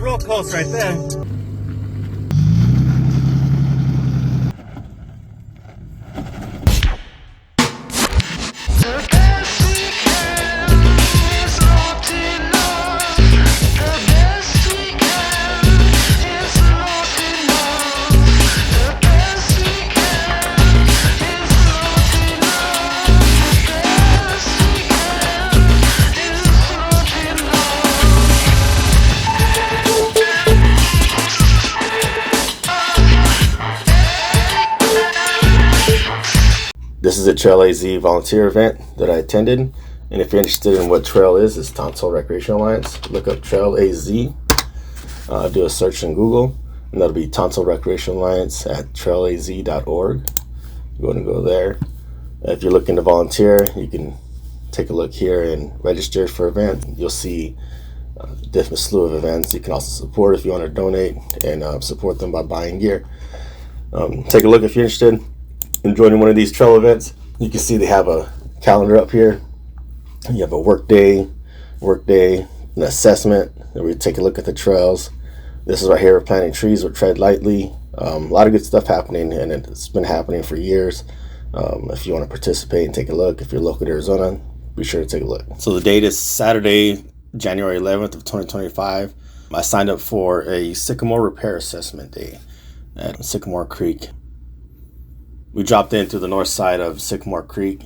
real close right there. This is a TRALAZ volunteer event that I attended, and if you're interested in what trail is, it's Tonto Recreational Alliance. Look up TRALAZ, do a search in Google, and that'll be Tonto Recreational Alliance at tralaz.org. You're going to go there. If you're looking to volunteer, you can take a look here and register for event. You'll see a different slew of events. You can also support if you want to donate and support them by buying gear. Take a look if you're interested in joining one of these trail events. You can see they have a calendar up here. You have a work day, an assessment, and we take a look at the trails. This is right here, planting trees with Tread Lightly. A lot of good stuff happening, and it's been happening for years. If you want to participate and take a look, if you're local to Arizona, be sure to take a look. So the date is Saturday, January 11th of 2025. I signed up for a Sycamore Repair Assessment Day at Sycamore Creek. We dropped in through the north side of Sycamore Creek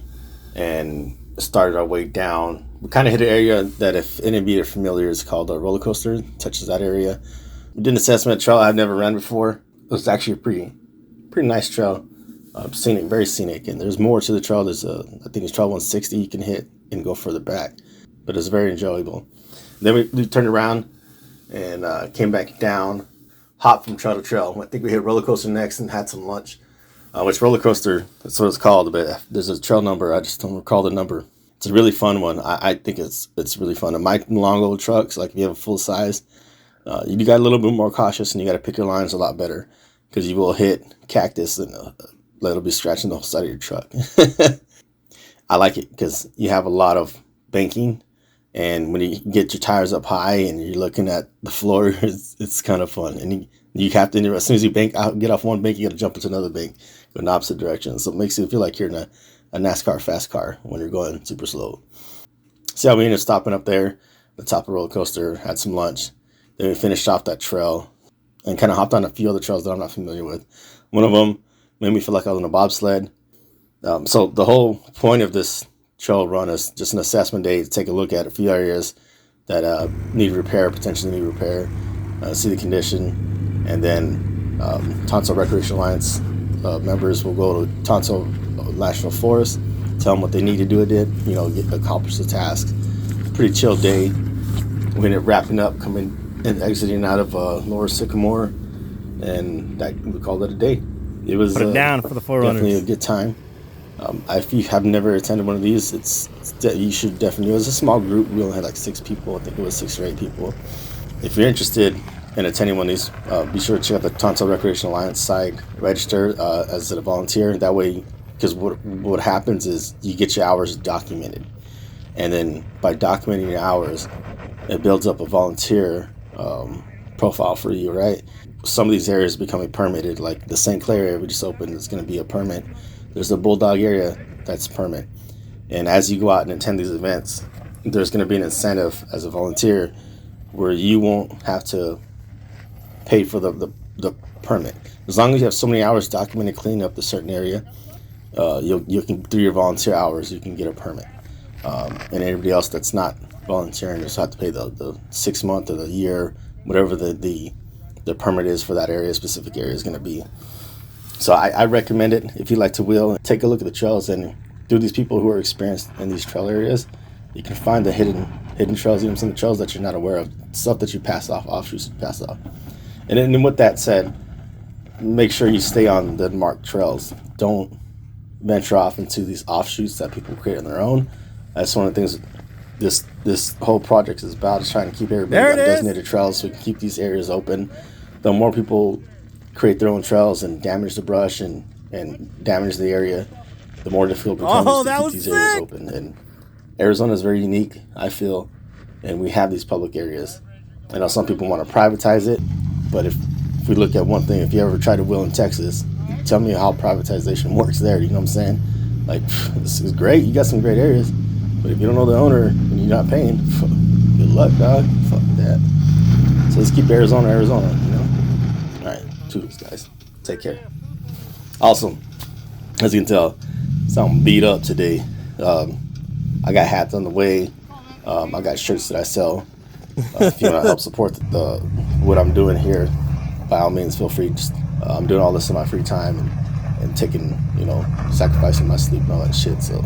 and started our way down. We kind of hit an area that, if any of you are familiar, is called a roller coaster. It touches that area. We did an assessment trail I've never run before. It was actually a pretty nice trail. Scenic, very scenic. And there's more to the trail. There's I think it's trail 160 you can hit and go further back. But it's very enjoyable. Then we turned around and came back down, hopped from trail to trail. I think we hit roller coaster next and had some lunch. Which roller coaster, that's what it's called, but there's a trail number, I just don't recall the number. It's a really fun one. I think it's really fun. And my long old trucks, like if you have a full size, you got a little bit more cautious and you got to pick your lines a lot better, because you will hit cactus and it'll be scratching the whole side of your truck. I like it because you have a lot of banking, and when you get your tires up high and you're looking at the floor, it's kind of fun. And you have to, as soon as you get off one bank, you got to jump into another bank, go in the opposite direction. So it makes you feel like you're in a NASCAR fast car when you're going super slow. So we ended up stopping up there, the top of the roller coaster, had some lunch. Then we finished off that trail and kind of hopped on a few other trails that I'm not familiar with. One of them made me feel like I was on a bobsled. So the whole point of this trail run is just an assessment day to take a look at a few areas that potentially need repair, see the condition. And then Tonto Recreational Alliance members will go to Tonto National Forest, tell them what they need to do accomplish the task. Pretty chill day. We ended up wrapping up, coming and exiting out of Lower Sycamore, and we called it a day. It was down for the Forerunners. Definitely a good time. If you have never attended one of these, you should definitely. It was a small group. We only had like 6 people. I think it was 6 or 8 people. If you're interested in attending one of these, be sure to check out the Tonto Recreational Alliance site, register as a volunteer. That way, because what happens is you get your hours documented, and then by documenting your hours, it builds up a volunteer profile for you, right? Some of these areas becoming permitted, like the St. Clair area we just opened is going to be a permit. There's a Bulldog area that's permit. And as you go out and attend these events, there's going to be an incentive as a volunteer where you won't have to pay for the permit. As long as you have so many hours documented cleaning up the certain area, you can, through your volunteer hours, you can get a permit. And everybody else that's not volunteering just have to pay the 6 month or the year, whatever the permit is for that area, specific area is going to be. So I recommend it if you like to wheel. Take a look at the trails, and through these people who are experienced in these trail areas, you can find the hidden trails, even some of the trails that you're not aware of, stuff that you pass off, offshoots you pass off. And then with that said, make sure you stay on the marked trails. Don't venture off into these offshoots that people create on their own. That's one of the things this whole project is about, is trying to keep everybody on designated trails so we can keep these areas open. The more people create their own trails and damage the brush and damage the area, the more difficult it becomes to keep these areas open. And Arizona is very unique, I feel, and we have these public areas. I know some people want to privatize it, but if we look at one thing, if you ever try to will in Texas, tell me how privatization works there. You know what I'm saying? Like, this is great. You got some great areas, but if you don't know the owner and you're not paying, good luck, dog. Fuck that. So let's keep Arizona, you know? All right, toodles, guys. Take care. Awesome. As you can tell, I'm beat up today. I got hats on the way. I got shirts that I sell. If you want to help support what I'm doing here, by all means, feel free. Just, I'm doing all this in my free time and taking, sacrificing my sleep and all that shit. So